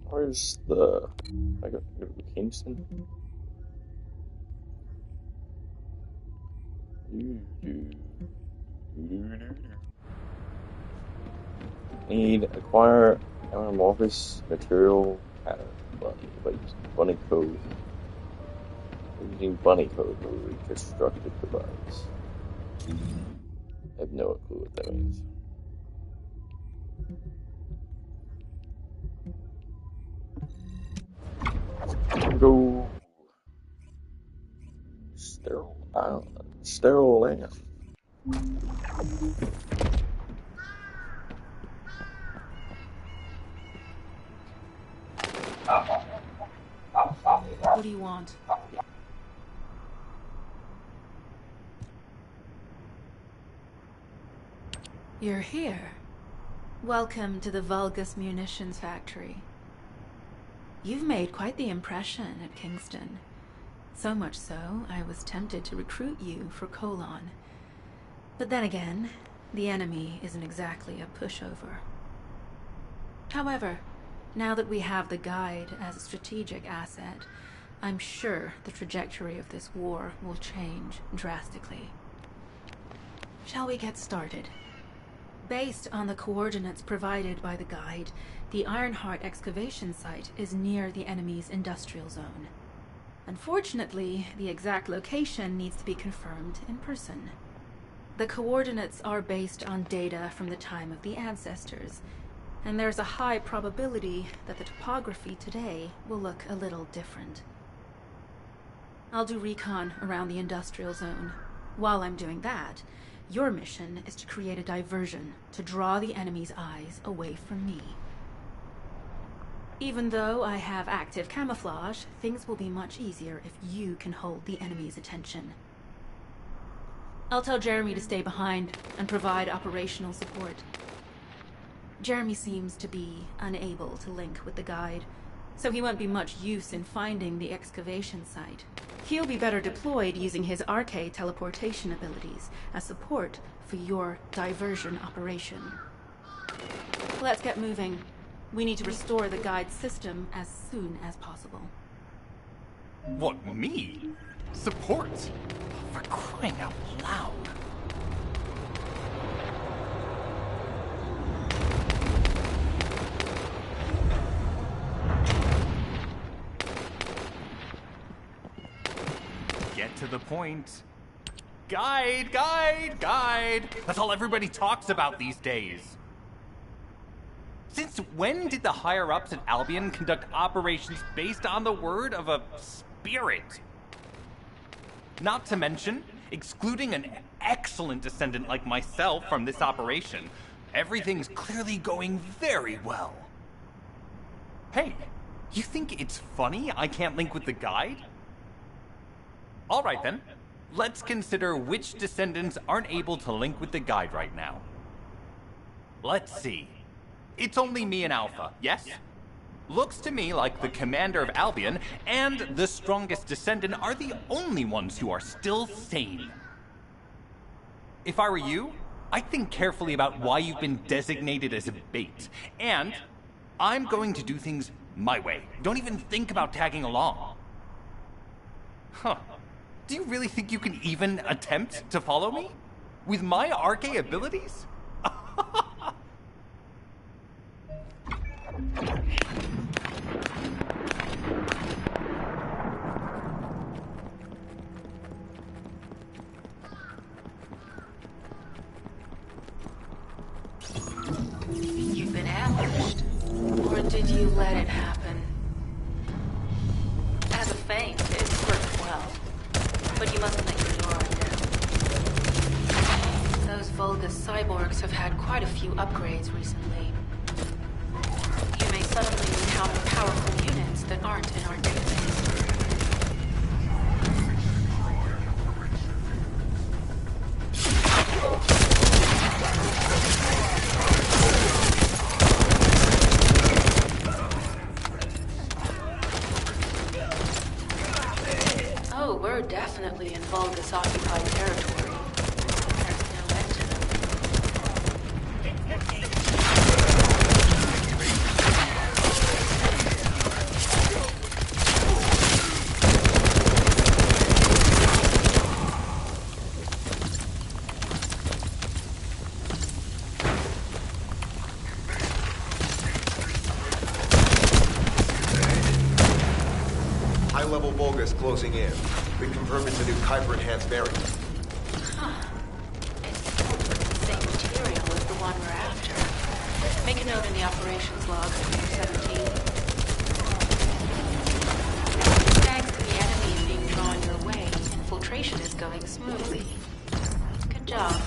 Where's the... I go to Kingston? Need acquire anamorphous material pattern bunny by using bunny code. Using bunny code to reconstruct the device. I have no clue what that means. Go sterile island, sterile land. What do you want? You're here. Welcome to the Vulgus Munitions Factory. You've made quite the impression at Kingston. So much so, I was tempted to recruit you for Colon. But then again, the enemy isn't exactly a pushover. However, now that we have the guide as a strategic asset, I'm sure the trajectory of this war will change drastically. Shall we get started? Based on the coordinates provided by the guide, the Ironheart excavation site is near the enemy's industrial zone. Unfortunately, the exact location needs to be confirmed in person. The coordinates are based on data from the time of the ancestors, and there's a high probability that the topography today will look a little different. I'll do recon around the industrial zone. While I'm doing that, your mission is to create a diversion to draw the enemy's eyes away from me. Even though I have active camouflage, things will be much easier if you can hold the enemy's attention. I'll tell Jeremy to stay behind and provide operational support. Jeremy seems to be unable to link with the guide, so he won't be much use in finding the excavation site. He'll be better deployed using his RK teleportation abilities as support for your diversion operation. Let's get moving. We need to restore the guide system as soon as possible. What, me? Support? For crying out loud. Get to the point. Guide, guide, guide. That's all everybody talks about these days. Since when did the higher-ups at Albion conduct operations based on the word of a spirit? Not to mention, excluding an excellent descendant like myself from this operation, everything's clearly going very well. Hey, you think it's funny I can't link with the guide? All right then, let's consider which descendants aren't able to link with the guide right now. Let's see. It's only me and Alpha, yes? Looks to me like the commander of Albion and the strongest descendant are the only ones who are still sane. If I were you, I'd think carefully about why you've been designated as a bait. And I'm going to do things my way. Don't even think about tagging along. Huh. Do you really think you can even attempt to follow me? With my RK abilities? You've been ambushed. Or did you let it happen? As a feint, it's worked well. But you mustn't let your guard down. Those Vulgus cyborgs have had quite a few upgrades recently. You may suddenly encounter powerful units that aren't in our database. were definitely in Vulgus occupied territory. There's no end to them. High-level Vulgus closing in. We confirmed it's a new Kuiper-enhanced variant. Huh. It's filled with the same material as the one we're after. Make a note in the operations log, 17. Thanks to the enemy being drawn your way, infiltration is going smoothly. Good job.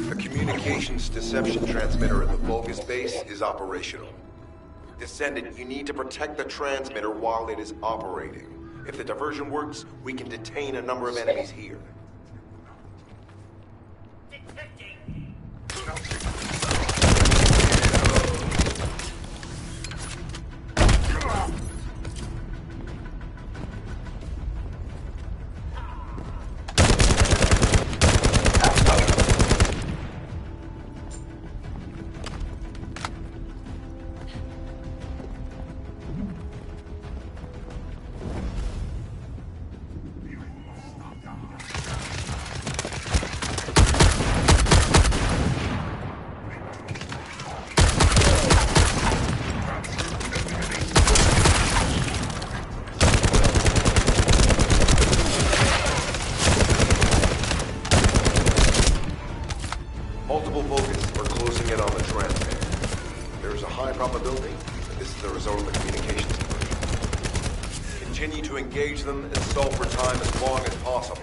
The communications deception transmitter at the Vulgus base is operational. Descendant, you need to protect the transmitter while it is operating. If the diversion works, we can detain a number of enemies here. Multiple Vulgus are closing in on the transmitter. There's a high probability that this is the result of the communications diversion. Continue to engage them and stall for time as long as possible.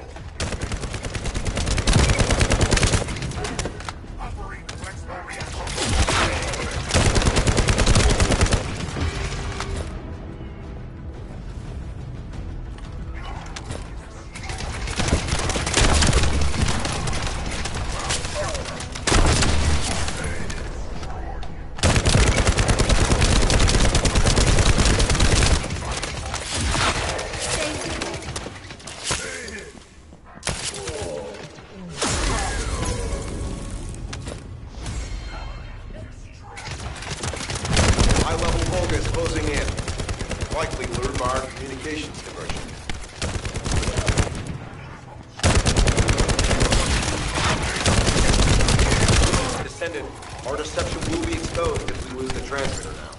High-level Vulgus closing in. Likely lured by our communications diversion. Descendant, our deception will be exposed if we lose the transmitter now.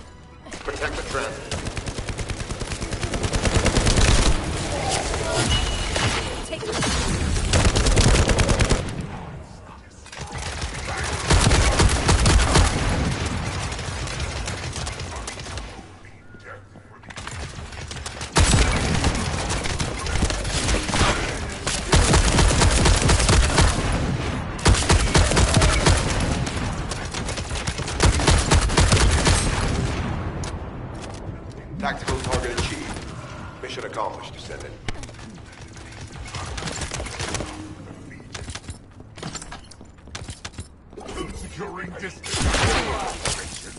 Protect the transmitter. Take During distance operation.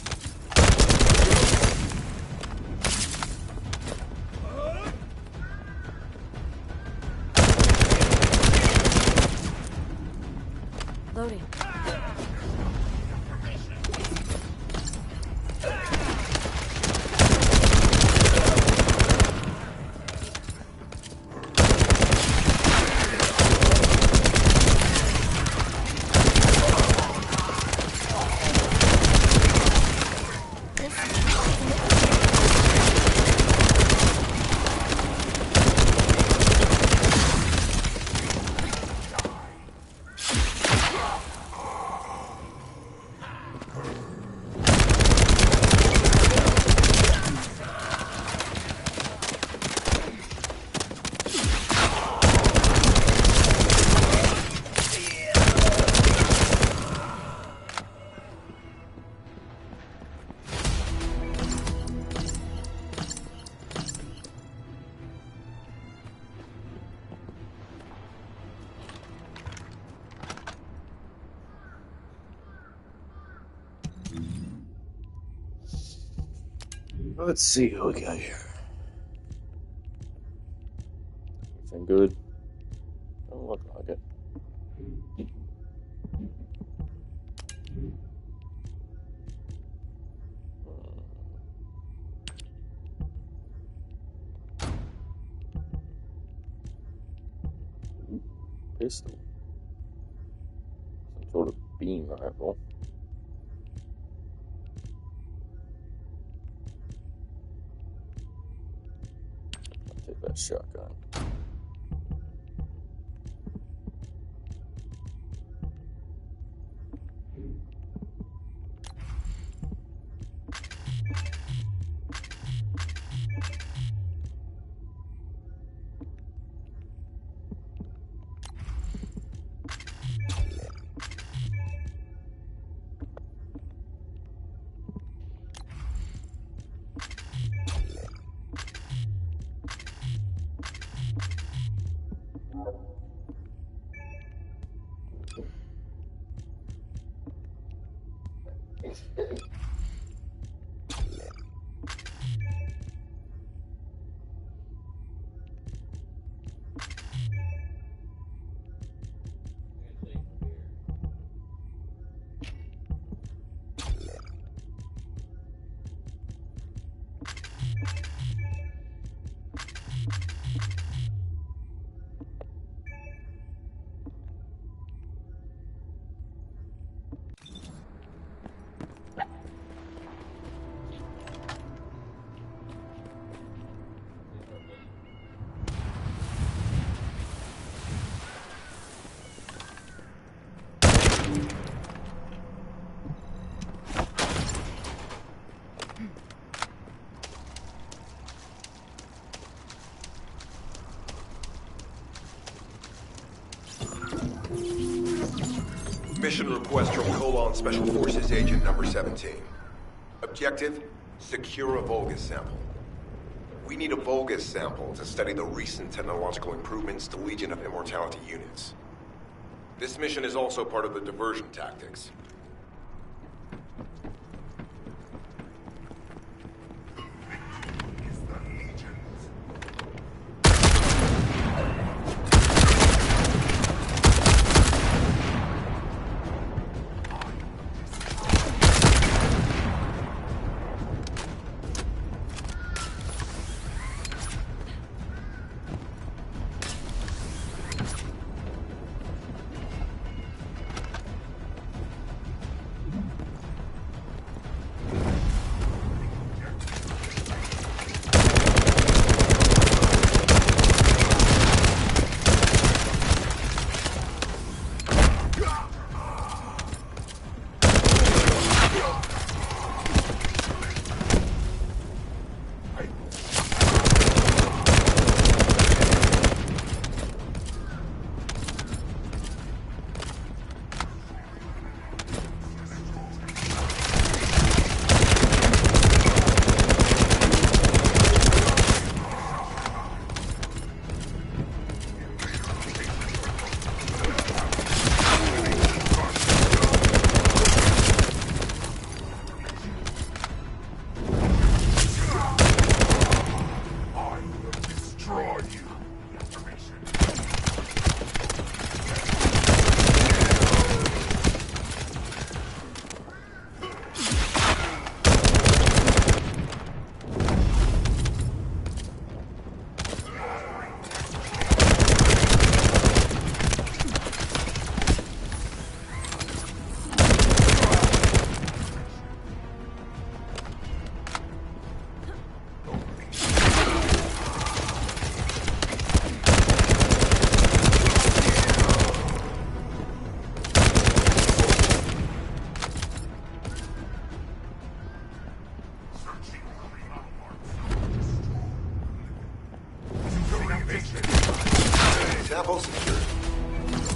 Loading. Let's see what we got here. Anything good? Don't look like it. Pistol. Some sort of beam rifle. I'll take that shotgun. Mission request from Colon Special Forces Agent number 17. Objective, secure a Vulgus sample. We need a Vulgus sample to study the recent technological improvements to Legion of Immortality units. This mission is also part of the diversion tactics.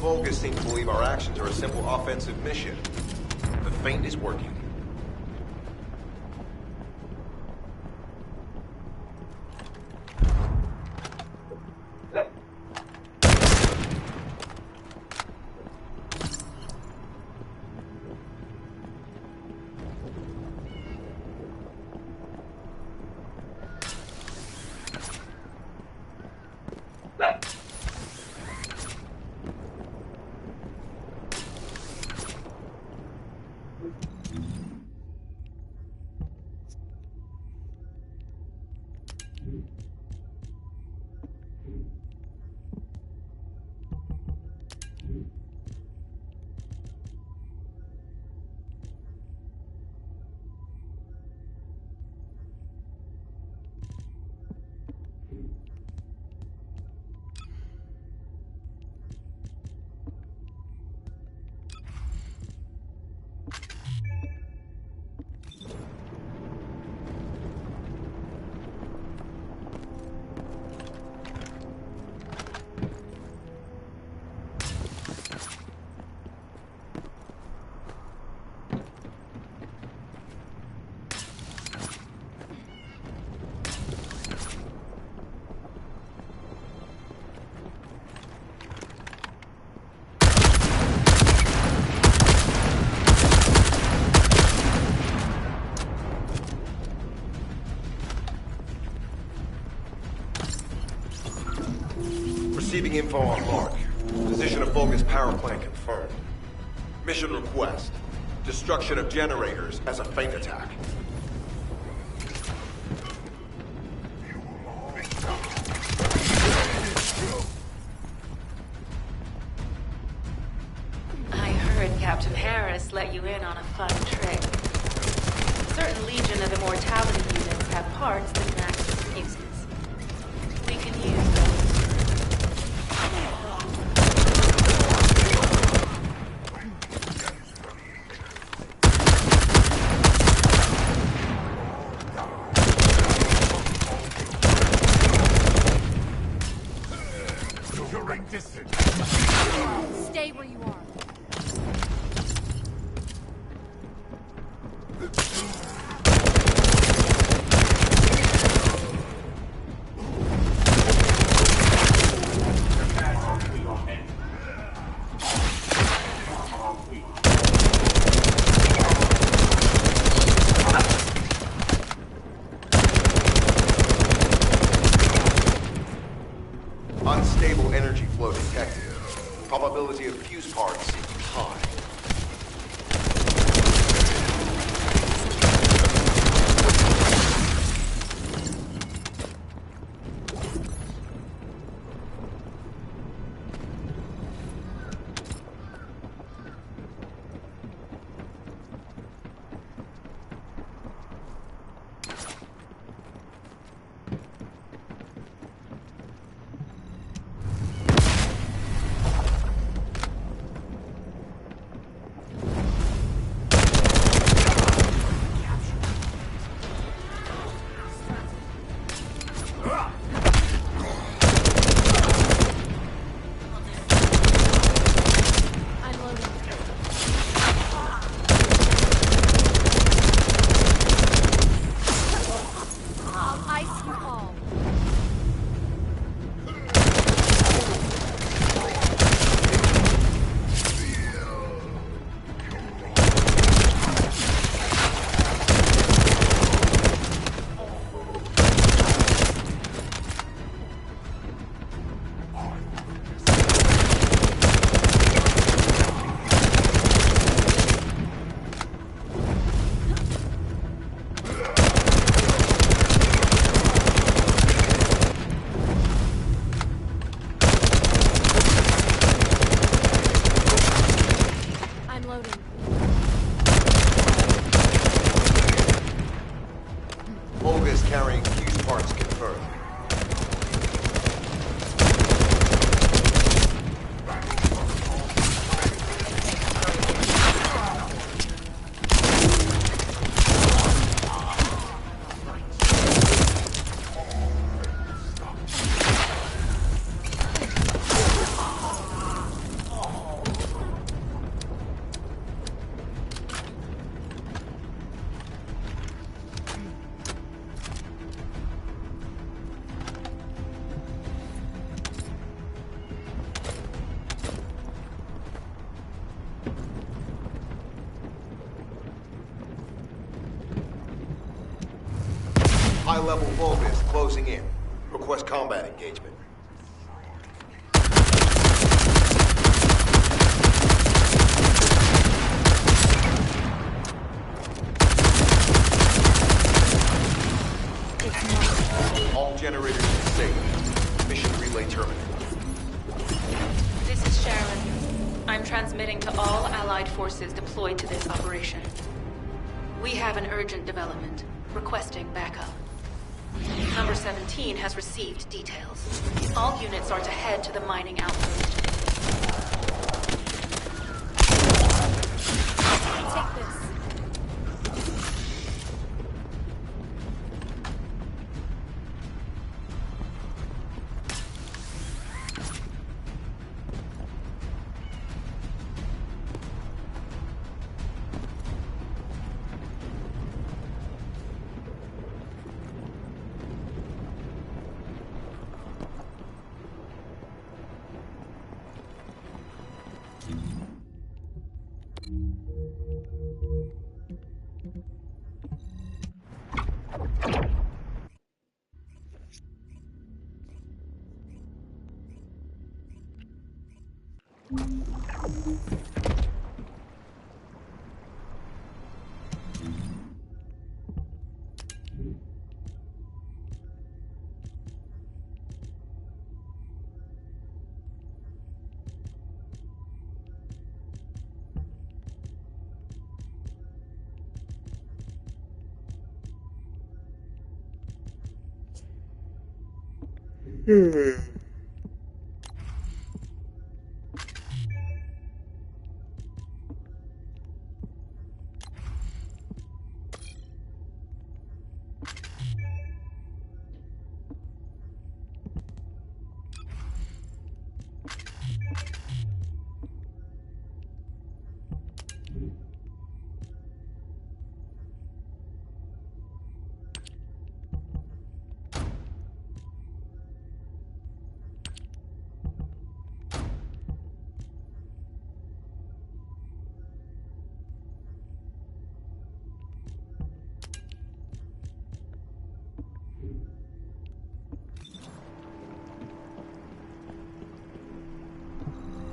Vulgus seem to believe our actions are a simple offensive mission. The feint is working. Receiving info on Mark. Position of Vulgus power plant confirmed. Mission request. Destruction of generators as a feint attack. I heard Captain Harris let you in on a fun trick. Certain Legion of Immortality units have parts that match excuses. We can use those. Stay where you are. Unstable energy flow detected. Probability of fuse parts high. High-level Vulgus closing in. Request combat engagement. All generators disabled. Mission relay terminated. This is Sharon. I'm transmitting to all Allied forces deployed to this operation. We have an urgent development, requesting backup. Number 17 has received details. All units are to head to the mining outpost. Take this.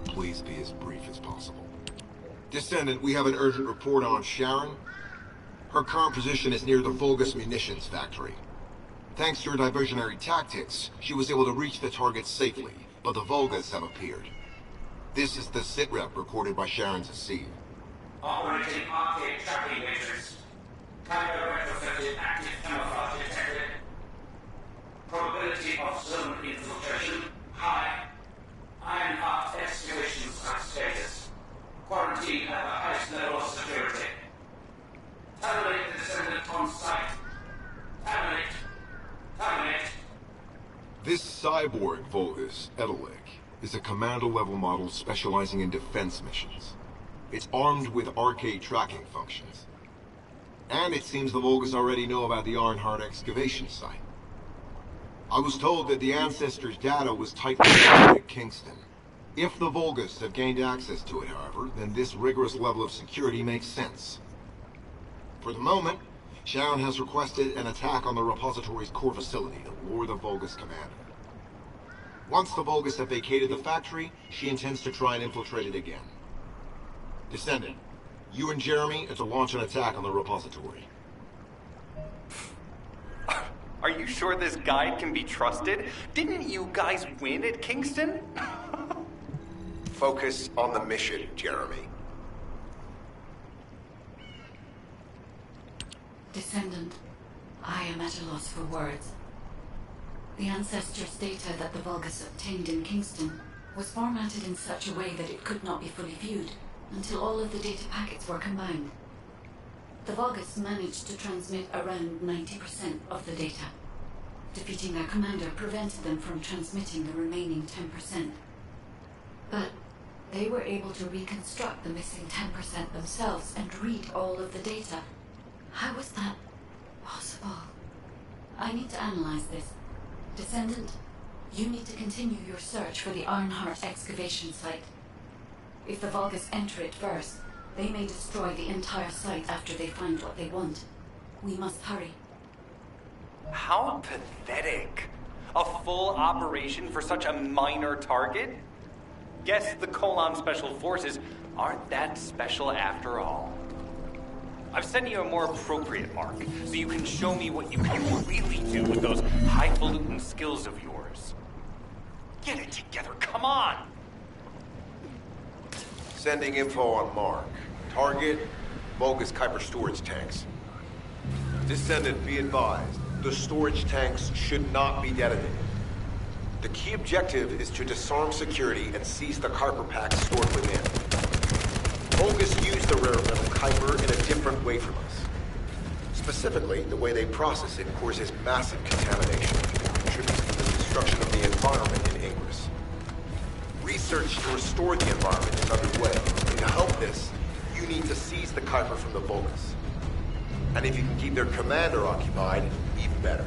Please be as brief as possible. Descendant, we have an urgent report on Sharon. Her current position is near the Vulgus munitions factory. Thanks to her diversionary tactics, she was able to reach the target safely, but the Vulgus have appeared. This is the sitrep recorded by Sharon's AC. Operating arcade tracking matrix. Camera retrofitted active camouflage detected. Probability of zone infiltration high. Ironheart excavation site status. Quarantine at the highest level of security. Terminate the descendant on site. Terminate. Terminate. This cyborg Vulgus, Edelec, is a commando-level model specializing in defense missions. It's armed with arcade tracking functions. And it seems the Vulgus already know about the Ironheart excavation site. I was told that the Ancestors' data was tightly guarded at Kingston. If the Vulgus have gained access to it, however, then this rigorous level of security makes sense. For the moment, Sharon has requested an attack on the repository's core facility to lure the Vulgus commander. Once the Vulgus have vacated the factory, she intends to try and infiltrate it again. Descendant, you and Jeremy are to launch an attack on the repository. Are you sure this guide can be trusted? Didn't you guys win at Kingston? Focus on the mission, Jeremy. Descendant, I am at a loss for words. The Ancestors' data that the Vulgus obtained in Kingston was formatted in such a way that it could not be fully viewed until all of the data packets were combined. The Vulgus managed to transmit around 90% of the data. Defeating their commander prevented them from transmitting the remaining 10%. But they were able to reconstruct the missing 10% themselves and read all of the data. How was that possible? I need to analyze this. Descendant, you need to continue your search for the Ironheart excavation site. If the Vulgus enter it first, they may destroy the entire site after they find what they want. We must hurry. How pathetic. A full operation for such a minor target? Guess the Colon Special Forces aren't that special after all. I've sent you a more appropriate mark, so you can show me what you can really do with those highfalutin skills of yours. Get it together, come on! Sending info on Mark. Target, bogus Kuiper storage tanks. Descendant, be advised. The storage tanks should not be detonated. The key objective is to disarm security and seize the Kuiper packs stored within. Bogus used the rare metal Kuiper in a different way from us. Specifically, the way they process it causes massive contamination, contributes to the destruction of the environment in Ingress. Research to restore the environment is underway. And to help this, you need to seize the Kuiper from the Bogus. And if you can keep their commander occupied, even better.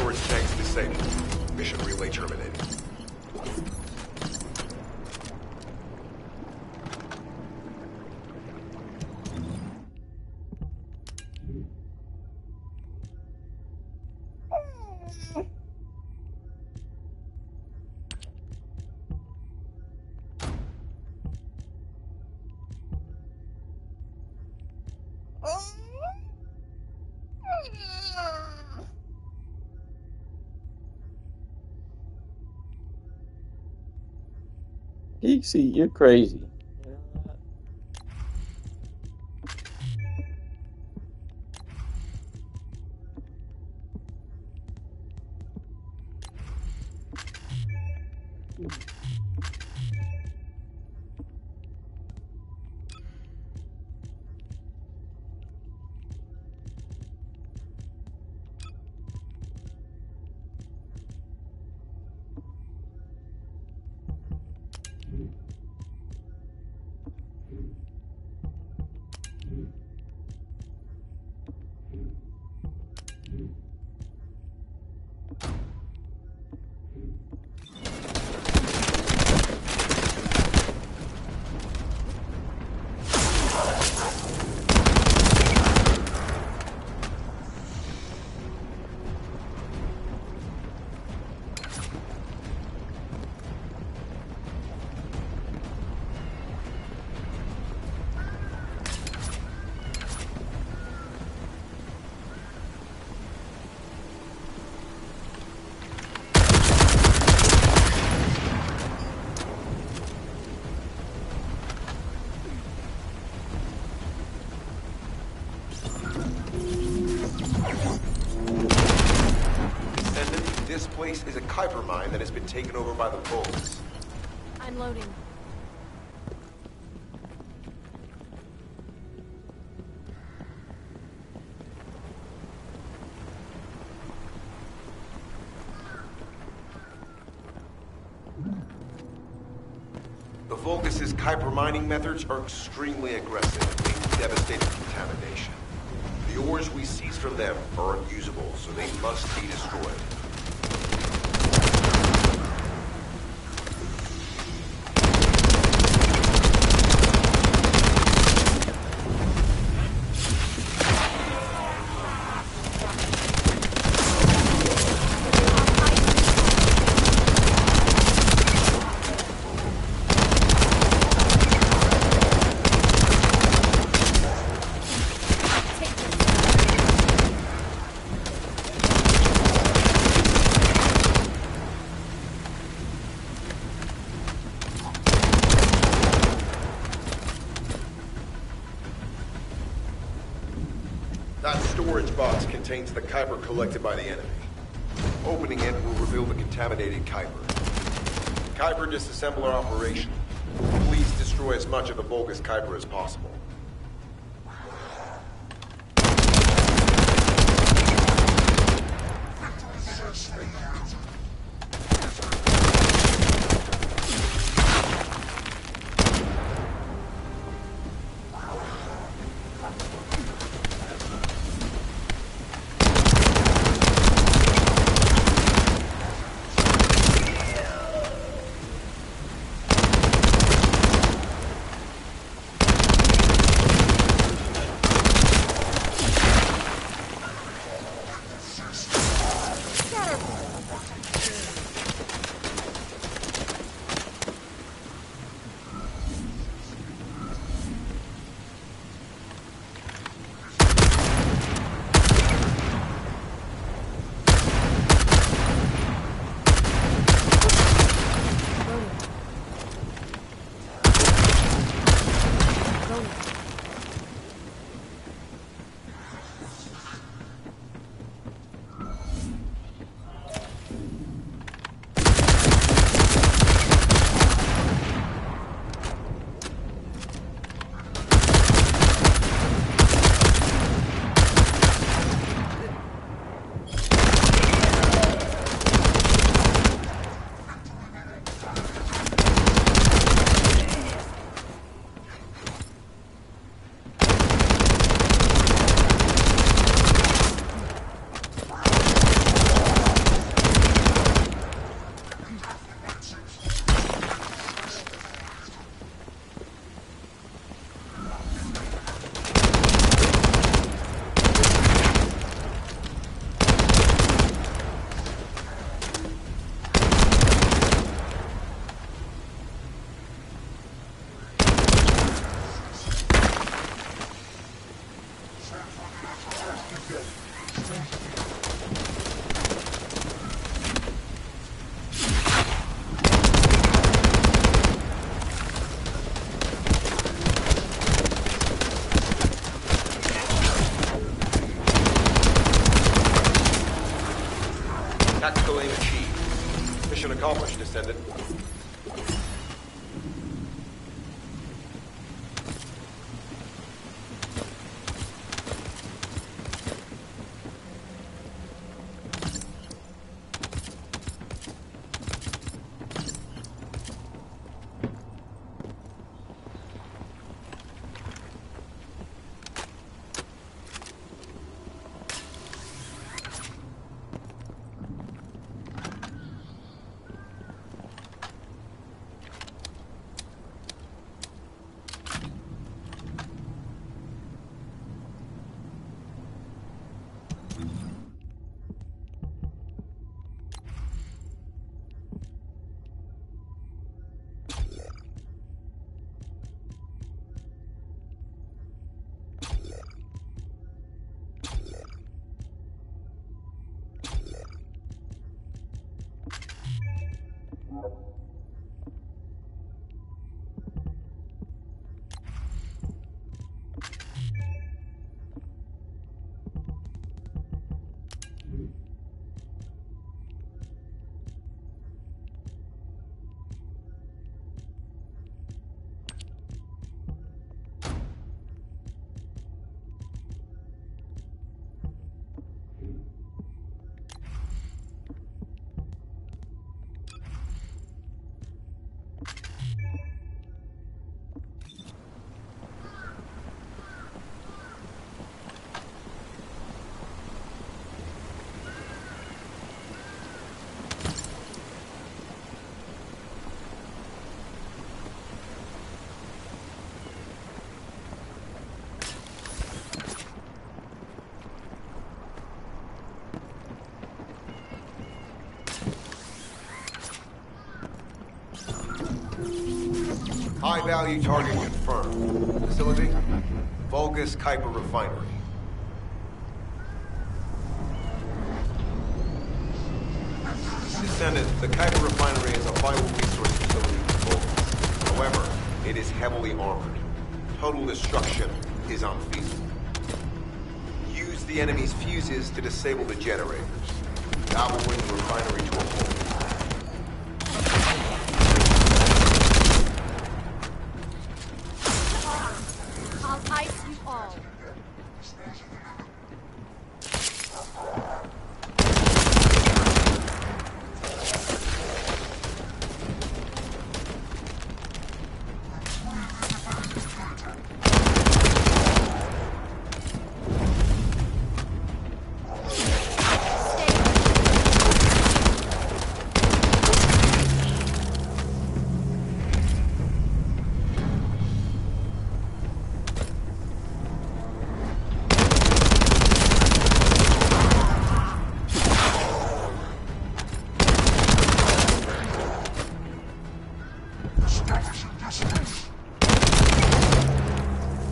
storage tanks disabled. Mission relay terminated. Geeksy, you're crazy. This place is a Kuiper mine that has been taken over by the Vulgus. I'm loading. The Vulgus' Kuiper mining methods are extremely aggressive, making devastating contamination. The ores we seize from them are unusable, so they must be destroyed. That storage box contains the Kuiper collected by the enemy. Opening it will reveal the contaminated Kuiper. Kuiper disassembler operation. Please destroy as much of the Vulgus Kuiper as possible. achieved. Mission accomplished, Descendant. High-value target confirmed. Facility? Vulgus Kuiper Refinery. Descendant, the Kuiper Refinery is a vital resource facility for Vulgus. However, it is heavily armored. Total destruction is unfeasible. Use the enemy's fuses to disable the generators. That will bring the refinery to a halt. I'll ice you all.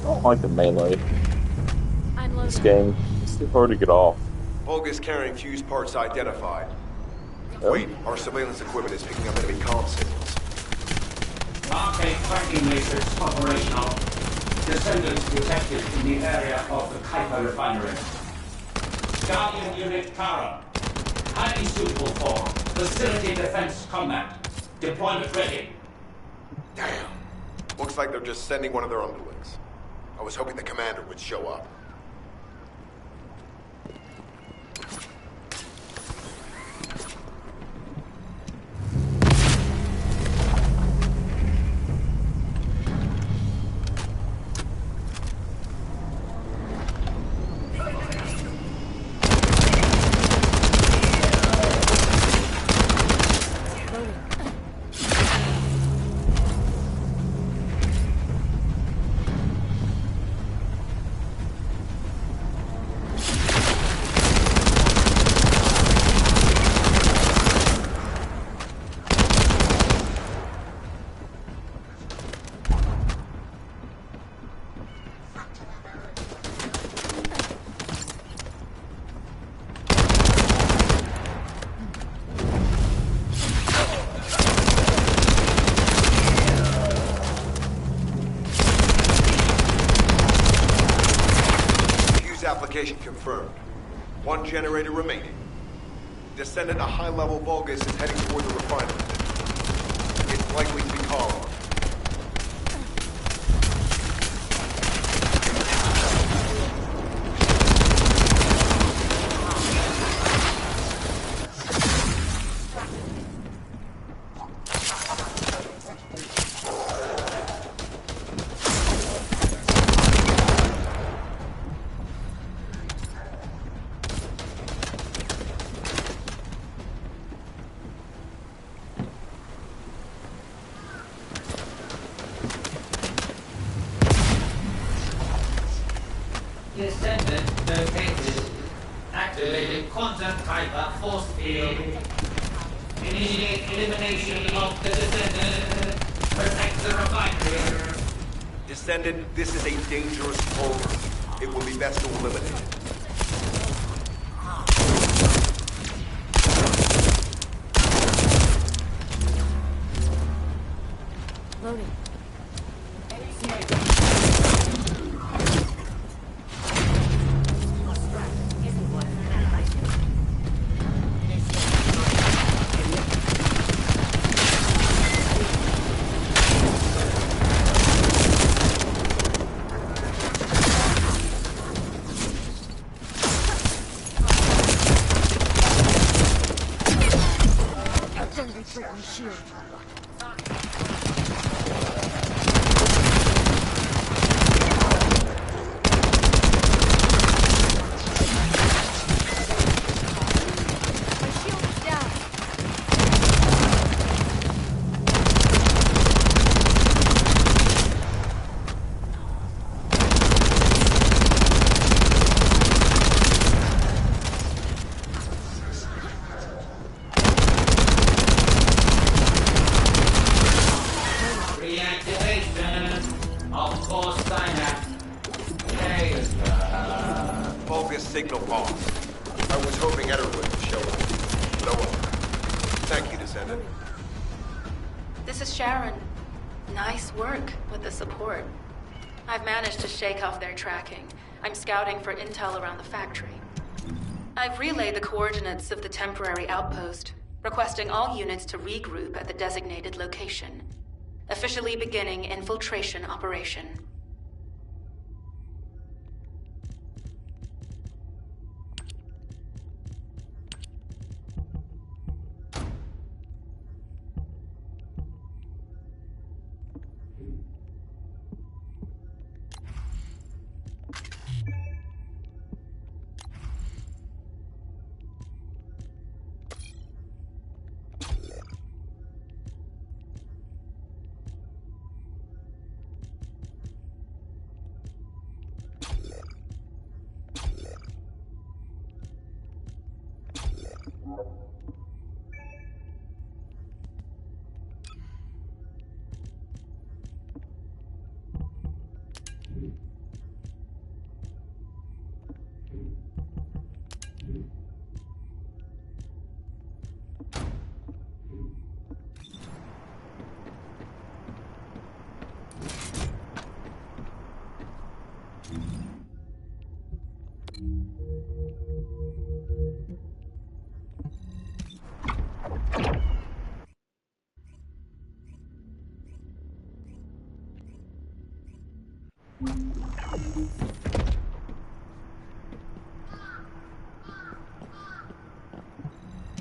I don't like the melee. I'm This loading. game, it's too hard to get off. Vulgus carrying fuse parts identified. Oh. Wait, our surveillance equipment is picking up enemy comm signals. Arcade tracking matrix operational. Descendants detected in the area of the Kuiper refinery. Guardian Unit Kara. Highly suitable for facility defense combat. Deployment ready. Damn. Looks like they're just sending one of their underlings. I was hoping the commander would show up. Application confirmed. One generator remaining. Descendant, a high-level Vulgus is heading toward the refinery. It's likely to be Column. Descendant located. Activating quantum Kuiper force field. Initiate elimination of the descendant. Protect the refinery. Descendant, this is a dangerous program. It will be best to eliminate it. Loading. Accidentally break my shield. My shield is down. Reactivation of core synapse. Vulgus signal off. I was hoping Ederwood would show up. No one. Thank you, Descendant. This is Sharon. Nice work with the support. I've managed to shake off their tracking. I'm scouting for intel around the factory. I've relayed the coordinates of the temporary outpost, requesting all units to regroup at the designated location. Officially beginning infiltration operation.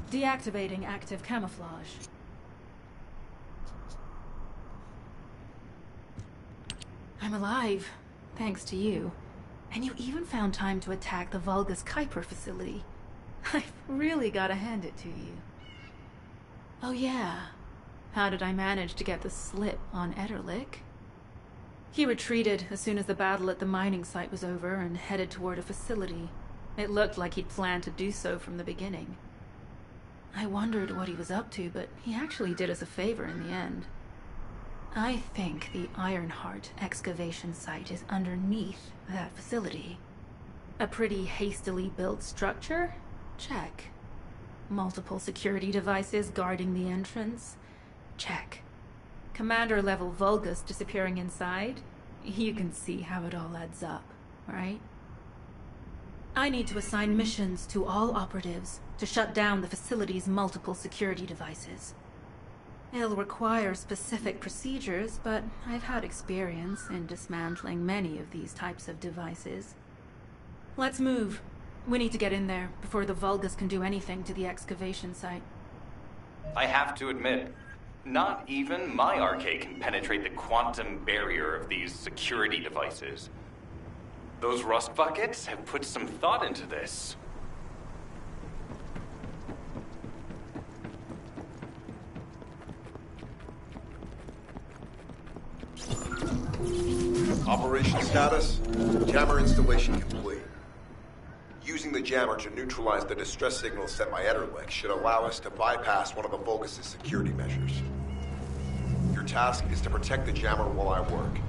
Deactivating active camouflage. I'm alive, thanks to you. And you even found time to attack the Vulgus Kuiper facility. I've really gotta hand it to you. Oh yeah, how did I manage to get the slip on Ederlich? He retreated as soon as the battle at the mining site was over and headed toward a facility. It looked like he'd planned to do so from the beginning. I wondered what he was up to, but he actually did us a favor in the end. I think the Ironheart excavation site is underneath that facility. A pretty hastily built structure? Check. Multiple security devices guarding the entrance? Check. Commander-level Vulgus disappearing inside? You can see how it all adds up, right? I need to assign missions to all operatives to shut down the facility's multiple security devices. It'll require specific procedures, but I've had experience in dismantling many of these types of devices. Let's move. We need to get in there before the Vulgus can do anything to the excavation site. I have to admit, not even my arcade can penetrate the quantum barrier of these security devices. Those rust buckets have put some thought into this. Operation status, jammer installation complete. Using the jammer to neutralize the distress signal sent by Ederlich should allow us to bypass one of the Vulgus' security measures. Your task is to protect the jammer while I work.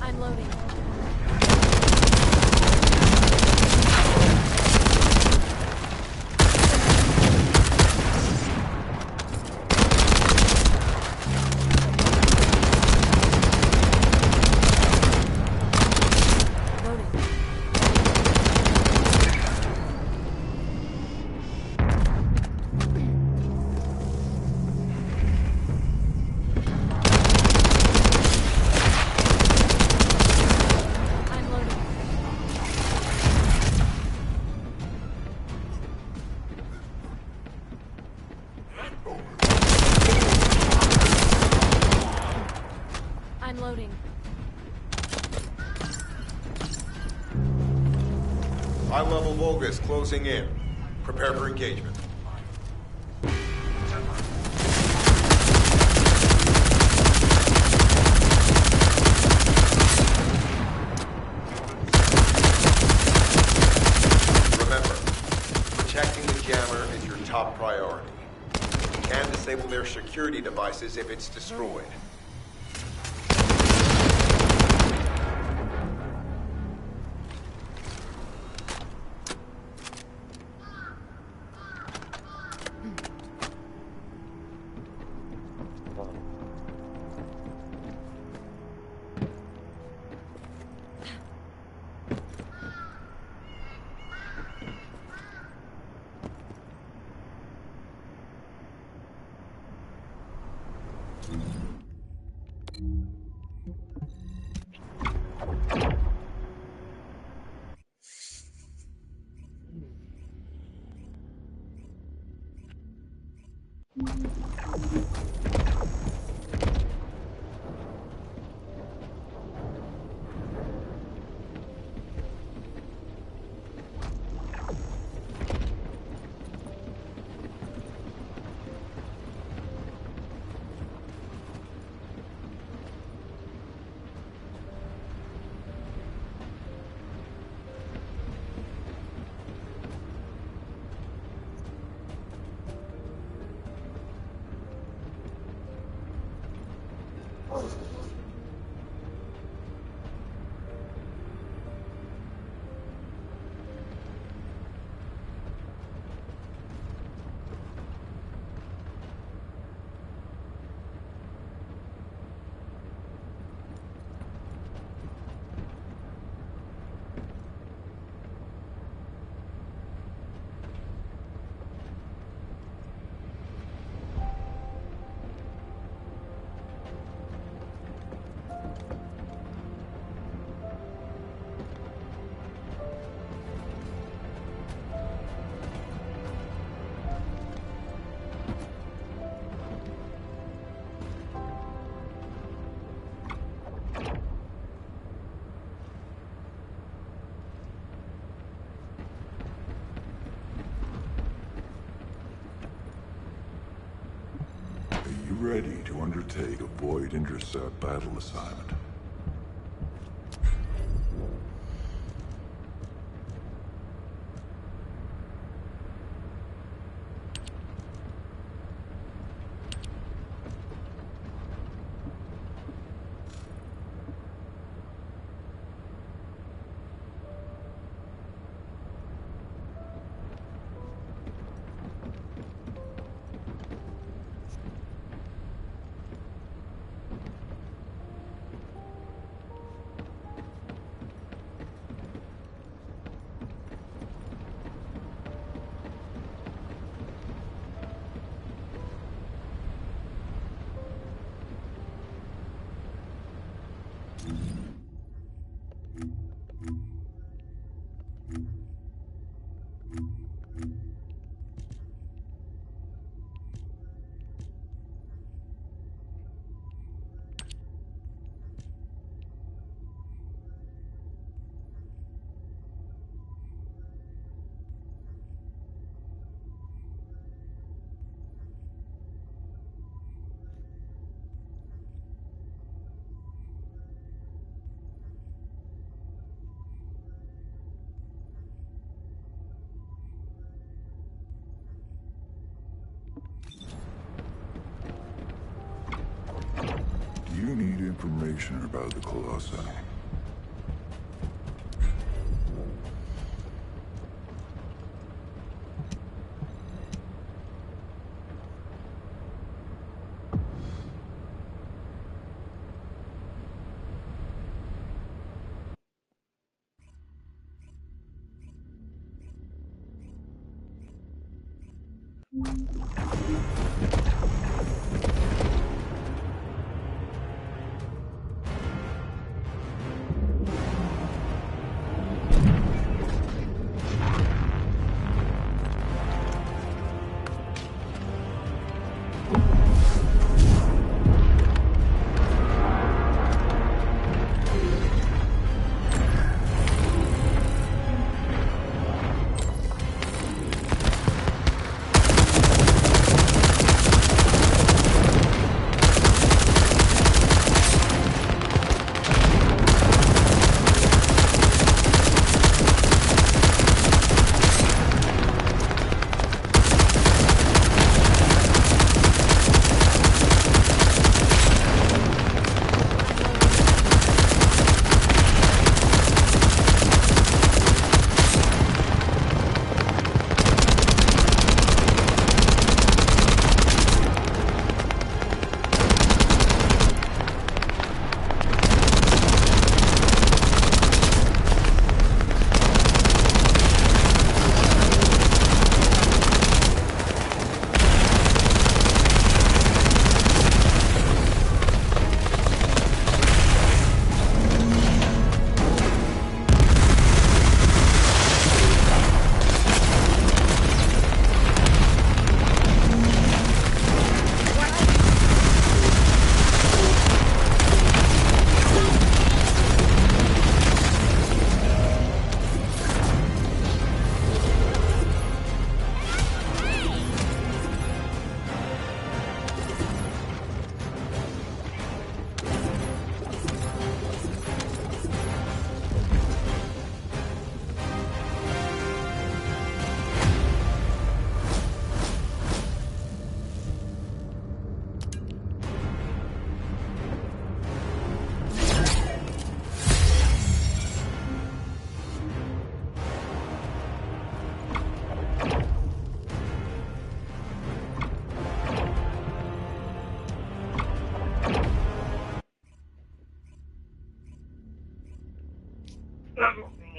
I'm loading. Loading. I'm loading. I'm loading. High-level Vulgus closing in. Prepare for engagement. Remember, protecting the jammer is your top priority. You can disable their security devices if it's destroyed. ready to undertake a Void Intercept battle assignment. Do you need information about the Colossi?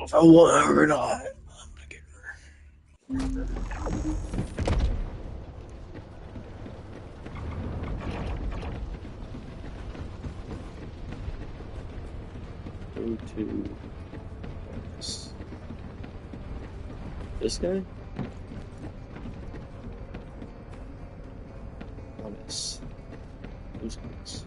If I want her or not. Go to this guy? Honest. Who's this?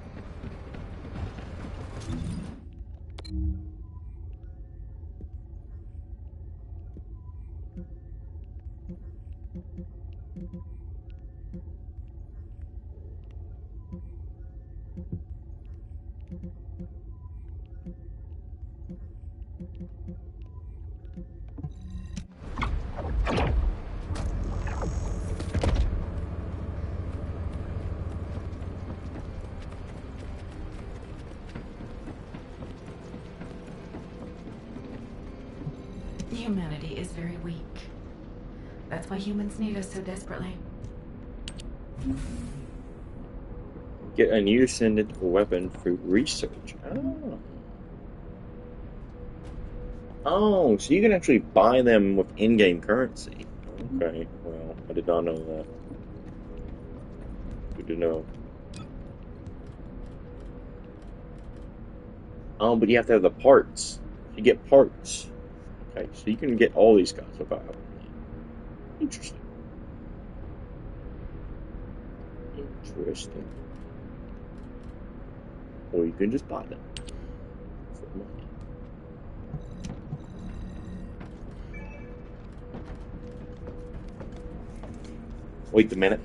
humanity is very weak. That's why humans need us so desperately. Get a new ascendant weapon through research. Oh. Oh, so you can actually buy them with in-game currency. Okay, well, I did not know that. Good to know. Oh, but you have to have the parts. You get parts. Okay, so you can get all these guys without having them. Interesting. Interesting. Or you can just buy them for money. Wait a minute.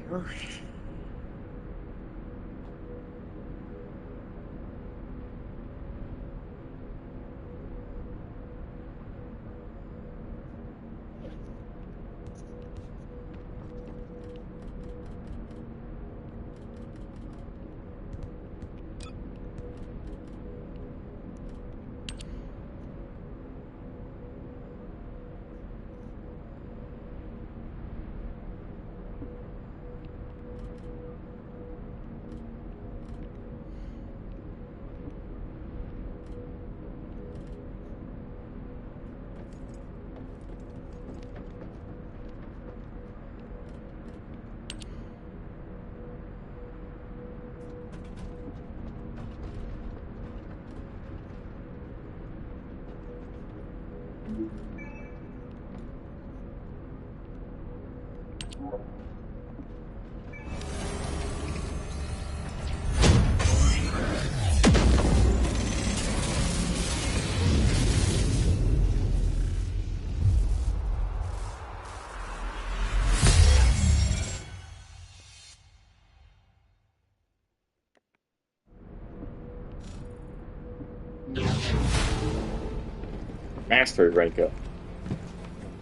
Mastery rank up.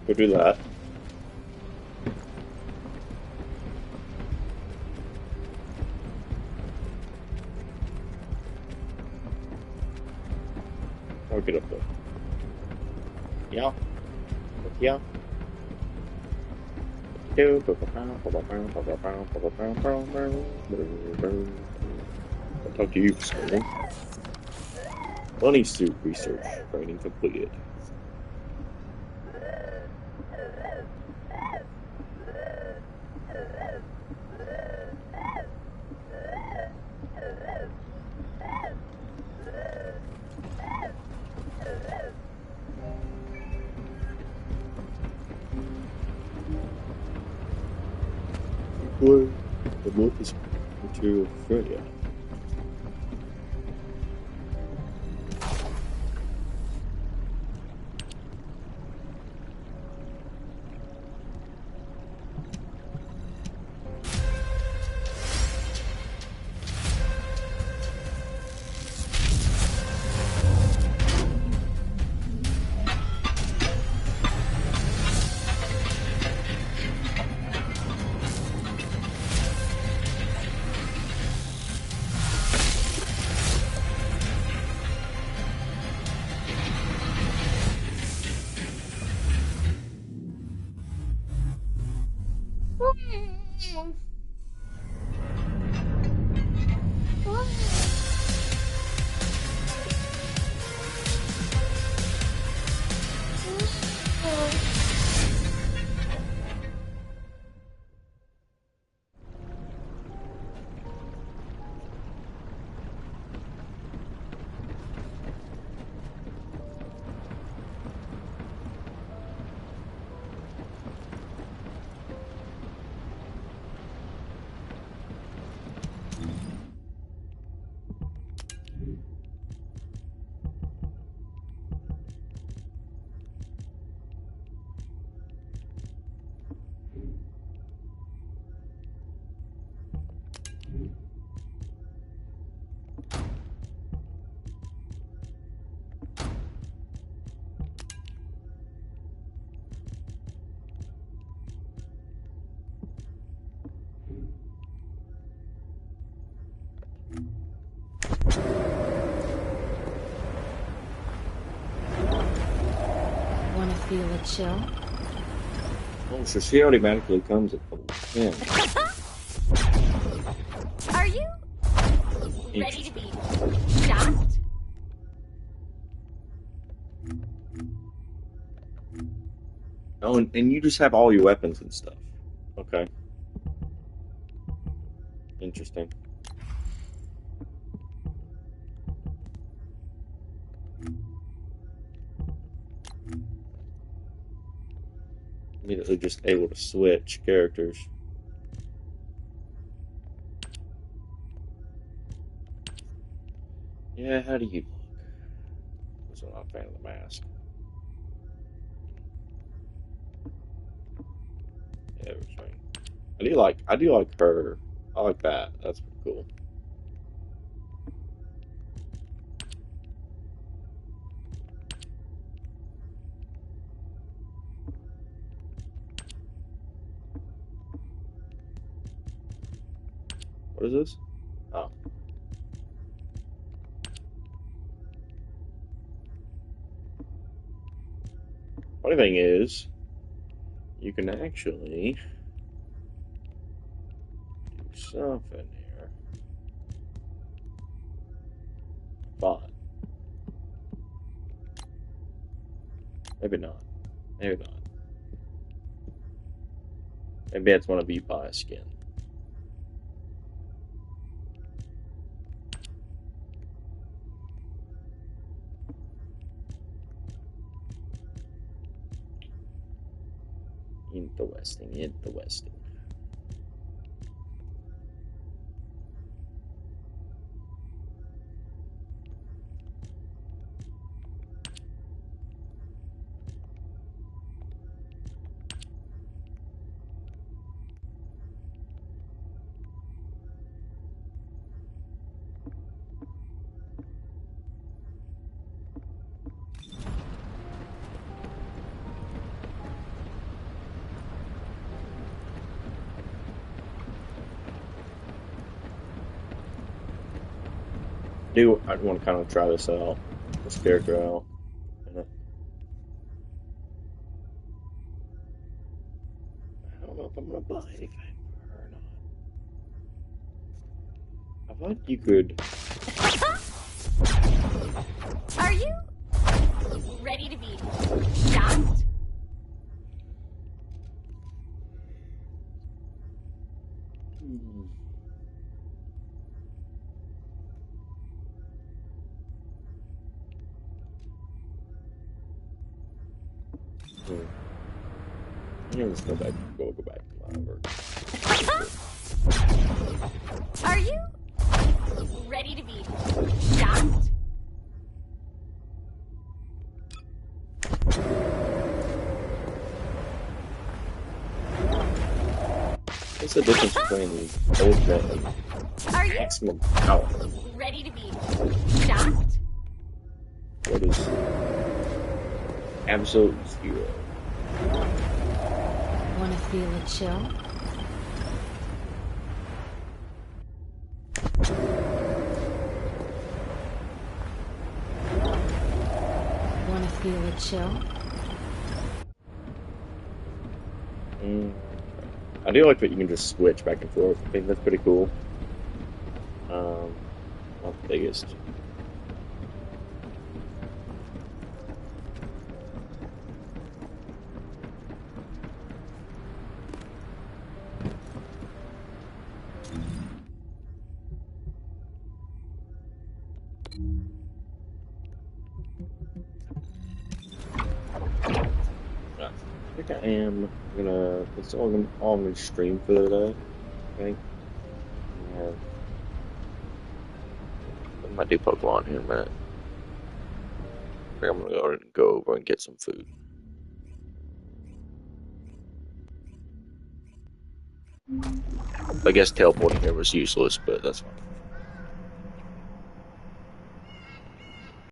Go do that. I'll get up there. Yeah. Yeah. I'll talk to you for a second. Bunny suit research training completed. What? The Morpheus material Freya. feel a chill? Oh, so she automatically comes at level 10. Are you ready to be shot? Oh, and you just have all your weapons and stuff. Okay. Interesting. Immediately just able to switch characters. Yeah, how do you look? I'm not a fan of the mask. Yeah, everything. I do like her. I like that. That's pretty cool. What is this? Oh. Funny thing is, you can actually do something here. But maybe not. Maybe not. Maybe it's one of you buy a skin. Interesting, interesting. I want to kind of try this character out. I don't know if I'm gonna buy anything for her or not. I thought you could. Are you ready to be shot? Hmm. Yeah, let's go back. Go back to my work. Are you ready to be shot? What's the difference between ultimate and Are you maximum power? ready to be shot? What is absolute zero? Wanna feel a chill? Wanna feel a chill? I do like that you can just switch back and forth. I think that's pretty cool. Not the biggest. I think I am gonna. That's all I'm gonna stream for the day. I think. Yeah. I might do Pokemon here in a minute. I think I'm gonna go over and get some food. I guess teleporting here was useless, but that's fine.